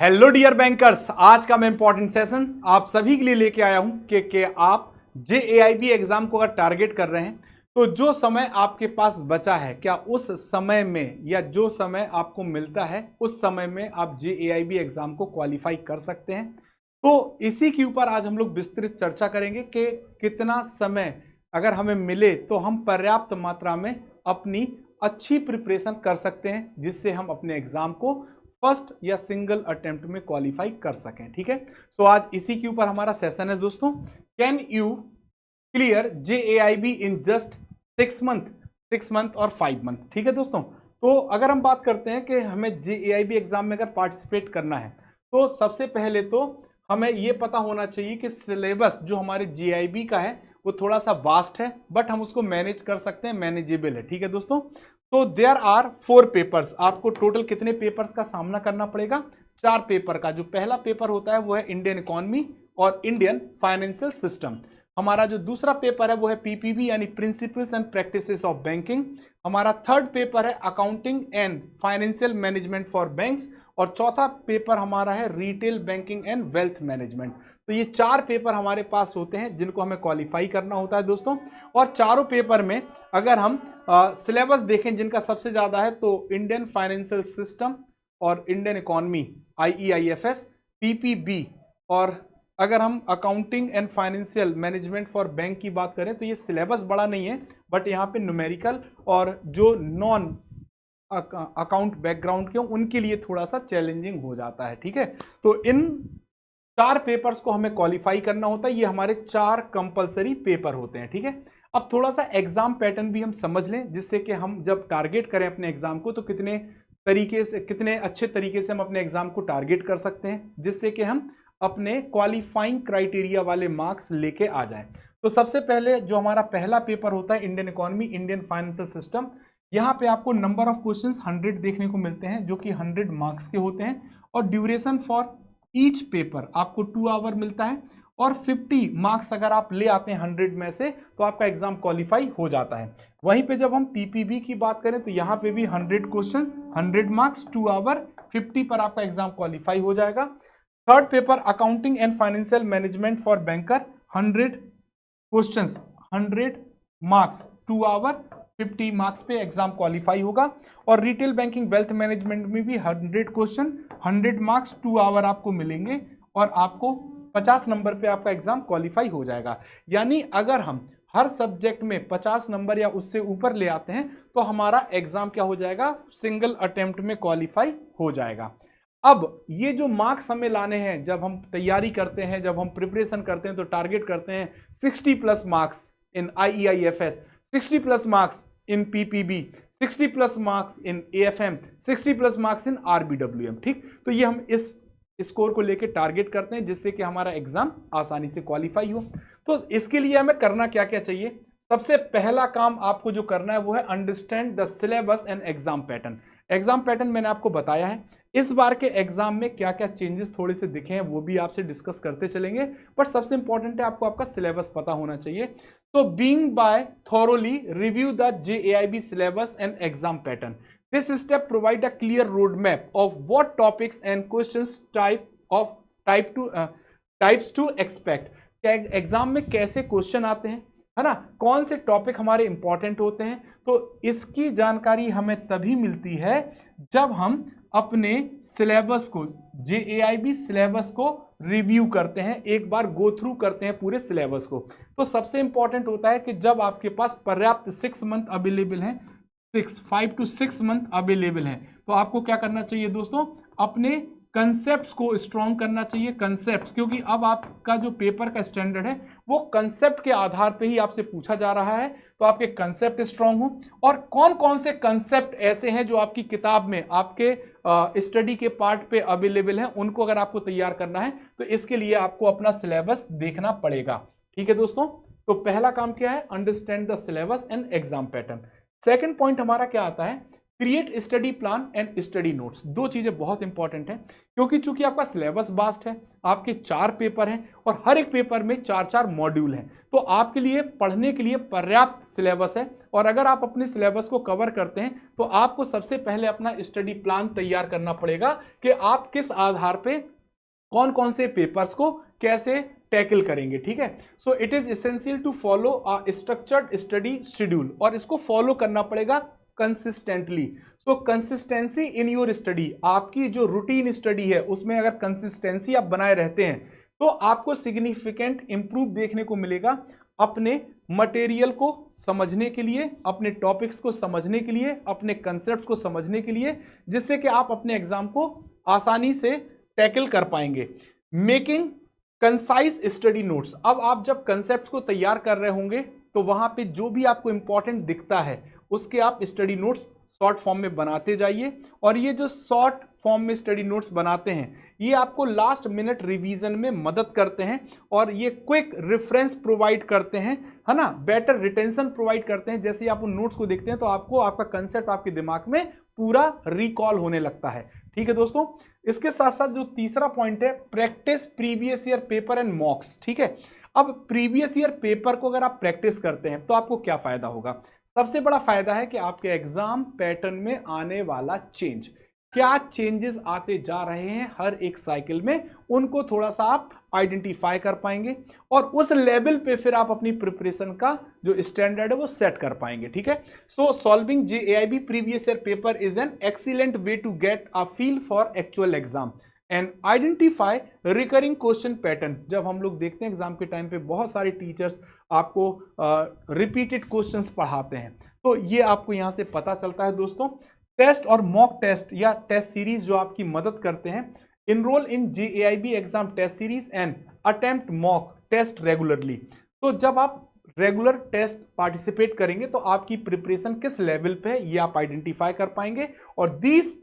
Hello dear bankers, आज का मैं इंपॉर्टेंट सेशन आप सभी के लिए लेके आया हूं कि आप जेएआईबी एग्जाम को अगर टारगेट कर रहे हैं तो जो समय आपके पास बचा है, क्या उस समय में या जो समय आपको मिलता है उस समय में आप जेएआईबी एग्जाम को क्वालिफाई कर सकते हैं। तो इसी के ऊपर आज हम लोग विस्तृत चर्चा करेंगे कि कितना समय अगर हमें मिले तो हम पर्याप्त मात्रा में अपनी अच्छी प्रिपरेशन कर सकते हैं, जिससे हम अपने एग्जाम को फर्स्ट या सिंगल अटेम्प्ट में क्वालिफाई कर सकें। ठीक है, सो आज इसी के ऊपर हमारा सेशन है दोस्तों। Can you clear JAIIB in just 6 month और 5 मंथ। ठीक है दोस्तों, तो अगर हम बात करते हैं कि हमें जेएआईबी एग्जाम में अगर पार्टिसिपेट करना है तो सबसे पहले तो हमें यह पता होना चाहिए कि सिलेबस जो हमारे जेआईबी का है वो थोड़ा सा वास्ट है, बट हम उसको मैनेज कर सकते हैं, मैनेजेबल है। ठीक है दोस्तों, तो देयर आर 4 पेपर्स। आपको टोटल कितने पेपर्स का सामना करना पड़ेगा? 4 पेपर का। जो पहला पेपर होता है वो है इंडियन इकोनॉमी और इंडियन फाइनेंशियल सिस्टम। हमारा जो दूसरा पेपर है वो है पीपीबी यानी principles and practices of banking. हमारा थर्ड पेपर है accounting and financial management for banks और चौथा पेपर हमारा है retail banking and wealth management. तो ये 4 पेपर हमारे पास होते हैं जिनको हमें क्वालिफाई करना होता है दोस्तों। और चारों पेपर में अगर हम सिलेबस देखें जिनका सबसे ज्यादा है तो इंडियन फाइनेंशियल सिस्टम और इंडियन इकोनॉमी IEIFS, पीपीबी, और अगर हम accounting and financial management for bank की बात करें तो ये सिलेबस बड़ा नहीं है, बट यहाँ पे न्यूमेरिकल और जो नॉन अकाउंट बैकग्राउंड के उनके लिए थोड़ा सा चैलेंजिंग हो जाता है। ठीक है, तो इन 4 पेपर्स को हमें क्वालिफाई करना होता है। ये हमारे 4 कंपलसरी पेपर होते हैं। ठीक है, अब थोड़ा सा एग्जाम पैटर्न भी हम समझ लें, जिससे कि हम जब टारगेट करें अपने एग्जाम को तो कितने तरीके से, कितने अच्छे तरीके से हम अपने एग्जाम को टारगेट कर सकते हैं, जिससे कि हम अपने क्वालिफाइंग क्राइटेरिया वाले मार्क्स लेके आ जाएं। तो सबसे पहले जो हमारा पहला पेपर होता है Indian economy Indian financial system, यहाँ पे आपको नंबर ऑफ क्वेश्चंस 100 देखने को मिलते हैं जो कि 100 मार्क्स के होते हैं, और ड्यूरेशन फॉर ईच पेपर आपको 2 आवर मिलता है, और 50 मार्क्स अगर आप ले आते हैं 100 में से तो आपका एग्जाम क्वालिफाई हो जाता है। वहीं पे जब हम पीपीबी की बात करें तो यहाँ पे भी 100 क्वेश्चन 100 मार्क्स 2 आवर 50 पर आपका एग्जाम क्वालिफाई हो जाएगा। Third paper accounting and financial management for banker 100 questions 100 marks 2 hour 50 marks पे एग्जाम क्वालिफाई होगा। और रिटेल बैंकिंग वेल्थ मैनेजमेंट में भी 100 क्वेश्चन 100 मार्क्स 2 आवर आपको मिलेंगे और आपको 50 नंबर पे आपका एग्जाम क्वालिफाई हो जाएगा। यानी अगर हम हर सब्जेक्ट में 50 नंबर या उससे ऊपर ले आते हैं तो हमारा एग्जाम क्या हो जाएगा? सिंगल अटेम्प्ट में क्वालिफाई हो जाएगा। अब ये जो मार्क्स हमें लाने हैं, जब हम तैयारी करते हैं, जब हम प्रिपरेशन करते हैं तो टारगेट करते हैं 60+ marks in IEIFS, 60+ marks in PPB, 60+ marks in AFM, 60+ marks in RBWM। ठीक, तो ये हम इस स्कोर को लेके टारगेट करते हैं जिससे कि हमारा एग्जाम आसानी से क्वालिफाई हो। तो इसके लिए हमें करना क्या क्या चाहिए? सबसे पहला काम आपको जो करना है वो है understand the syllabus and exam pattern. Exam pattern मैंने आपको बताया है, इस बार के एग्जाम में क्या क्या चेंजेस थोड़े से दिखे हैं वो भी आपसे डिस्कस करते चलेंगे, बट सबसे इंपॉर्टेंट है आपको आपका सिलेबस पता होना चाहिए। तो being by thoroughly review the JAIIB syllabus and exam pattern, this step provide a clear roadmap of what topics and questions types to expect। Exam में कैसे क्वेश्चन आते हैं, है ना, कौन से टॉपिक हमारे इंपॉर्टेंट होते हैं, तो इसकी जानकारी हमें तभी मिलती है जब हम अपने सिलेबस को, जेएआईबी सिलेबस को रिव्यू करते हैं, एक बार गो थ्रू करते हैं पूरे सिलेबस को। तो सबसे इंपॉर्टेंट होता है कि जब आपके पास पर्याप्त 6 मंथ अवेलेबल हैं, 5 to 6 मंथ अवेलेबल हैं, तो आपको क्या करना चाहिए दोस्तों? अपने कंसेप्ट को स्ट्रॉन्ग करना चाहिए। कंसेप्ट, क्योंकि अब आपका जो पेपर का स्टैंडर्ड है वो कंसेप्ट के आधार पे ही आपसे पूछा जा रहा है, तो आपके कंसेप्ट स्ट्रॉन्ग हो। और कौन कौन से कंसेप्ट ऐसे हैं जो आपकी किताब में आपके स्टडी के पार्ट पे अवेलेबल हैं, उनको अगर आपको तैयार करना है तो इसके लिए आपको अपना सिलेबस देखना पड़ेगा। ठीक है दोस्तों, तो पहला काम क्या है? Understand the syllabus and exam pattern. Second point हमारा क्या आता है? Create study plan and study notes, दो चीजें बहुत इंपॉर्टेंट हैं, क्योंकि चूंकि आपका सिलेबस वास्ट है, आपके 4 पेपर हैं और हर एक पेपर में 4-4 मॉड्यूल हैं, तो आपके लिए पढ़ने के लिए पर्याप्त सिलेबस है। और अगर आप अपने सिलेबस को कवर करते हैं तो आपको सबसे पहले अपना स्टडी प्लान तैयार करना पड़ेगा कि आप किस आधार पे कौन कौन से पेपर्स को कैसे टैकल करेंगे, ठीक है। So it is essential to follow a structured study schedule, और इसको फॉलो करना पड़ेगा consistently. So consistency in your study, आपकी जो रूटीन स्टडी है उसमें अगर कंसिस्टेंसी आप बनाए रहते हैं तो आपको सिग्निफिकेंट इंप्रूव देखने को मिलेगा अपने मटेरियल को समझने के लिए, अपने टॉपिक्स को समझने के लिए, अपने कंसेप्ट को समझने के लिए, जिससे कि आप अपने एग्जाम को आसानी से टैकल कर पाएंगे। मेकिंग कंसाइज स्टडी नोट्स, अब आप जब कंसेप्ट को तैयार कर रहे होंगे तो वहां पे जो भी आपको इंपॉर्टेंट दिखता है उसके आप स्टडी नोट्स शॉर्ट फॉर्म में बनाते जाइए, और ये जो शॉर्ट फॉर्म में स्टडी नोट्स बनाते हैं ये आपको लास्ट मिनट रिवीजन में मदद करते हैं, और ये क्विक रेफरेंस प्रोवाइड करते हैं, है ना, बेटर रिटेंशन प्रोवाइड करते हैं। जैसे आप उन नोट्स को देखते हैं तो आपको आपका कंसेप्ट आपके दिमाग में पूरा रिकॉल होने लगता है, ठीक है दोस्तों। इसके साथ साथ जो तीसरा पॉइंट है, practice previous year paper and मॉक्स, ठीक है। अब प्रीवियस ईयर पेपर को अगर आप प्रैक्टिस करते हैं तो आपको क्या फायदा होगा? सबसे बड़ा फायदा है कि आपके एग्जाम पैटर्न में आने वाला चेंज, क्या चेंजेस आते जा रहे हैं हर एक साइकिल में, उनको थोड़ा सा आप आइडेंटिफाई कर पाएंगे, और उस लेवल पे फिर आप अपनी प्रिपरेशन का जो स्टैंडर्ड है वो सेट कर पाएंगे, ठीक है। So solving JAIB previous year paper is an excellent way to get a feel for actual exam and identify recurring question pattern. जब हम लोग देखते हैं एग्जाम के टाइम पे बहुत सारे टीचर्स आपको रिपीटेड क्वेश्चंस पढ़ाते हैं, तो ये आपको यहाँ से पता चलता है दोस्तों। टेस्ट और मॉक टेस्ट या टेस्ट सीरीज जो आपकी मदद करते हैं, enrol in JAIB exam test series and attempt mock test regularly. तो जब आप रेगुलर टेस्ट पार्टिसिपेट करेंगे तो आपकी प्रिपरेशन किस लेवल पे है ये आप आइडेंटिफाई कर पाएंगे, और these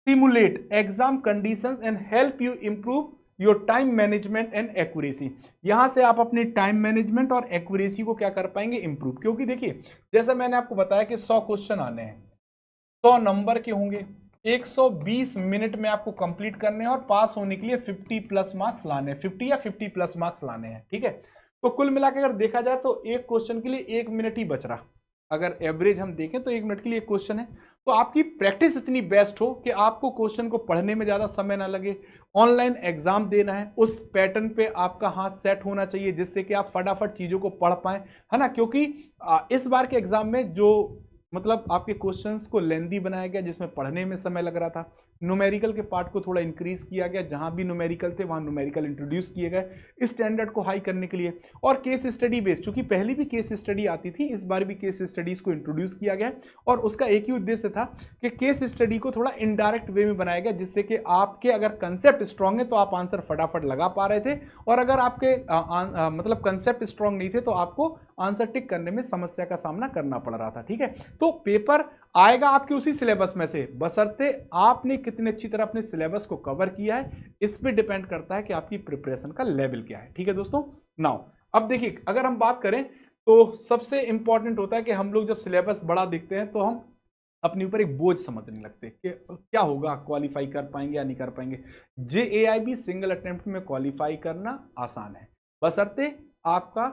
simulate exam conditions and help you improve your time management and accuracy। यहां से आप अपनी टाइम मैनेजमेंट और एक्यूरेसी को क्या कर पाएंगे? इंप्रूव। क्योंकि देखिए जैसा मैंने आपको बताया कि 100 क्वेश्चन आने हैं, 100 नंबर के होंगे, 120 मिनट में आपको कंप्लीट करने हैं और पास होने के लिए 50 प्लस मार्क्स लाने हैं, 50 या 50 प्लस मार्क्स लाने हैं, ठीक है। तो कुल मिलाकर अगर देखा जाए तो एक क्वेश्चन के लिए 1 मिनट ही बच रहा, अगर एवरेज हम देखें तो 1 मिनट के लिए एक क्वेश्चन है। तो आपकी प्रैक्टिस इतनी बेस्ट हो कि आपको क्वेश्चन को पढ़ने में ज्यादा समय ना लगे, ऑनलाइन एग्जाम देना है उस पैटर्न पे आपका हाथ सेट होना चाहिए जिससे कि आप फटाफट चीजों को पढ़ पाएं, है ना। क्योंकि इस बार के एग्जाम में जो मतलब आपके क्वेश्चंस को लेंदी बनाया गया, जिसमें पढ़ने में समय लग रहा था, न्यूमेरिकल के पार्ट को थोड़ा इंक्रीज किया गया, जहां भी न्यूमेरिकल थे वहां न्यूमेरिकल इंट्रोड्यूस किए गए स्टैंडर्ड को हाई करने के लिए, और केस स्टडी बेस्ड, चूंकि पहले भी केस स्टडी आती थी, इस बार भी केस स्टडीज को इंट्रोड्यूस किया गया, और उसका एक ही उद्देश्य था कि केस स्टडी को थोड़ा इनडायरेक्ट वे में बनाया गया, जिससे कि आपके अगर कंसेप्ट स्ट्रांग है तो आप आंसर फटाफट लगा पा रहे थे, और अगर आपके मतलब कंसेप्ट स्ट्रांग नहीं थे तो आपको आंसर टिक करने में समस्या का सामना करना पड़ रहा था, ठीक है। तो पेपर आएगा आपके उसी सिलेबस में से, बशर्ते आपने कितनी अच्छी तरह अपने सिलेबस को कवर किया है, इस पे डिपेंड करता है कि आपकी प्रिपरेशन का लेवल क्या है, ठीक है दोस्तों। नाउ अब देखिए अगर हम बात करें तो सबसे इंपॉर्टेंट होता है कि हम लोग जब सिलेबस बड़ा देखते हैं तो हम अपने ऊपर एक बोझ समझने लगते कि क्या होगा, क्वालिफाई कर पाएंगे या नहीं कर पाएंगे। JAIB सिंगल अटेम्प्ट में क्वालिफाई करना आसान है, बशर्ते आपका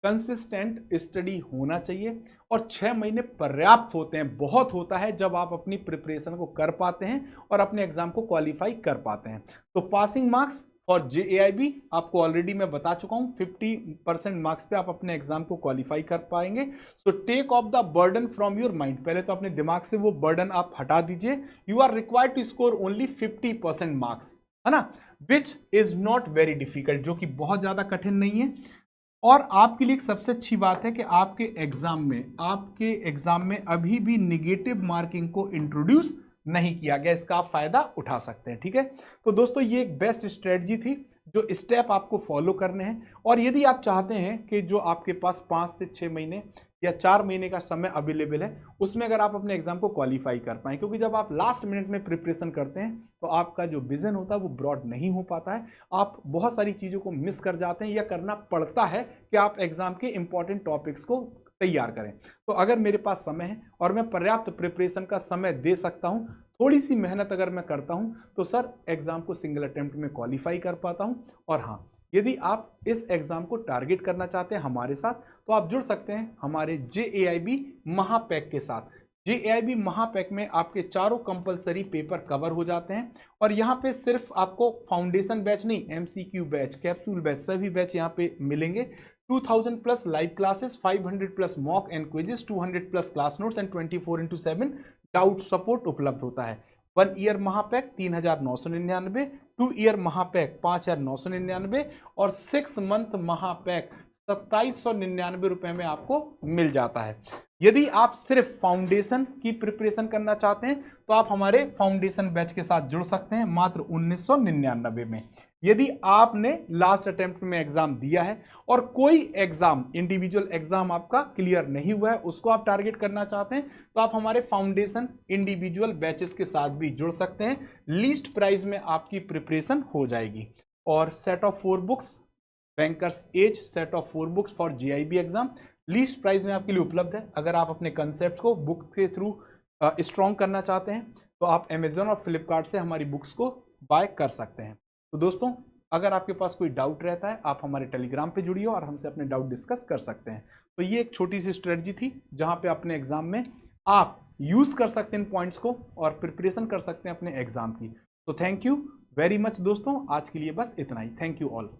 कंसिस्टेंट स्टडी होना चाहिए, और 6 महीने पर्याप्त होते हैं, बहुत होता है जब आप अपनी प्रिपरेशन को कर पाते हैं और अपने एग्जाम को क्वालिफाई कर पाते हैं। तो पासिंग मार्क्स फॉर JAIB आपको ऑलरेडी मैं बता चुका हूं, 50% मार्क्स पे आप अपने एग्जाम को क्वालिफाई कर पाएंगे। So take off the burden from your mind, पहले तो अपने दिमाग से वो बर्डन आप हटा दीजिए। You are required to score only 50% marks, है ना, which is not very difficult, जो कि बहुत ज्यादा कठिन नहीं है। और आपके लिए एक सबसे अच्छी बात है कि आपके एग्जाम में अभी भी निगेटिव मार्किंग को इंट्रोड्यूस नहीं किया गया, इसका आप फायदा उठा सकते हैं, ठीक है। तो दोस्तों ये एक बेस्ट स्ट्रेटजी थी, जो स्टेप आपको फॉलो करने हैं, और यदि आप चाहते हैं कि जो आपके पास 5 से 6 महीने या 4 महीने का समय अवेलेबल है उसमें अगर आप अपने एग्जाम को क्वालिफाई कर पाएं, क्योंकि जब आप लास्ट मिनट में प्रिपरेशन करते हैं तो आपका जो विजन होता है वो ब्रॉड नहीं हो पाता है, आप बहुत सारी चीज़ों को मिस कर जाते हैं, या करना पड़ता है कि आप एग्जाम के इंपॉर्टेंट टॉपिक्स को तैयार करें। तो अगर मेरे पास समय है और मैं पर्याप्त प्रिपरेशन का समय दे सकता हूं, थोड़ी सी मेहनत अगर मैं करता हूं, तो सर एग्जाम को सिंगल अटेम्प्ट में क्वालिफाई कर पाता हूं। और हाँ, यदि आप इस एग्जाम को टारगेट करना चाहते हैं हमारे साथ, तो आप जुड़ सकते हैं हमारे JAIB महापैक के साथ। JAIB महापैक में आपके चारों कंपलसरी पेपर कवर हो जाते हैं और यहाँ पे सिर्फ आपको फाउंडेशन बैच नहीं, MCQ बैच, कैप्सूल बैच, सभी बैच यहाँ पे मिलेंगे। 2000 plus live classes, 500 plus mock and quizzes, 200 plus class notes and 24/7 doubt support उपलब्ध होता है। 1 ईयर महापैक 3999, 2 ईयर महापैक 5999 और 6 मंथ महापैक 2799 रुपए में आपको मिल जाता है। यदि आप सिर्फ फाउंडेशन की प्रिपरेशन करना चाहते हैं तो आप हमारे फाउंडेशन बैच के साथ जुड़ सकते हैं मात्र 1999 में। यदि आपने लास्ट अटेम्प्ट में एग्जाम दिया है और कोई एग्जाम, इंडिविजुअल एग्जाम आपका क्लियर नहीं हुआ है, उसको आप टारगेट करना चाहते हैं, तो आप हमारे फाउंडेशन इंडिविजुअल बैचेस के साथ भी जुड़ सकते हैं। लीस्ट प्राइस में आपकी प्रिपरेशन हो जाएगी। और set of 4 books, bankers as set of 4 books for JIB exam least price में आपके लिए उपलब्ध है। अगर आप अपने कंसेप्ट को बुक के थ्रू स्ट्रॉन्ग करना चाहते हैं तो आप अमेजोन और फ्लिपकार्ट से हमारी बुक्स को बाय कर सकते हैं। तो दोस्तों, अगर आपके पास कोई डाउट रहता है, आप हमारे टेलीग्राम पे जुड़िए और हमसे अपने डाउट डिस्कस कर सकते हैं। तो ये एक छोटी सी स्ट्रेटजी थी जहां पे अपने एग्जाम में आप यूज कर सकते हैं इन पॉइंट्स को और प्रिपरेशन कर सकते हैं अपने एग्जाम की। तो थैंक यू वेरी मच दोस्तों, आज के लिए बस इतना ही। Thank you all.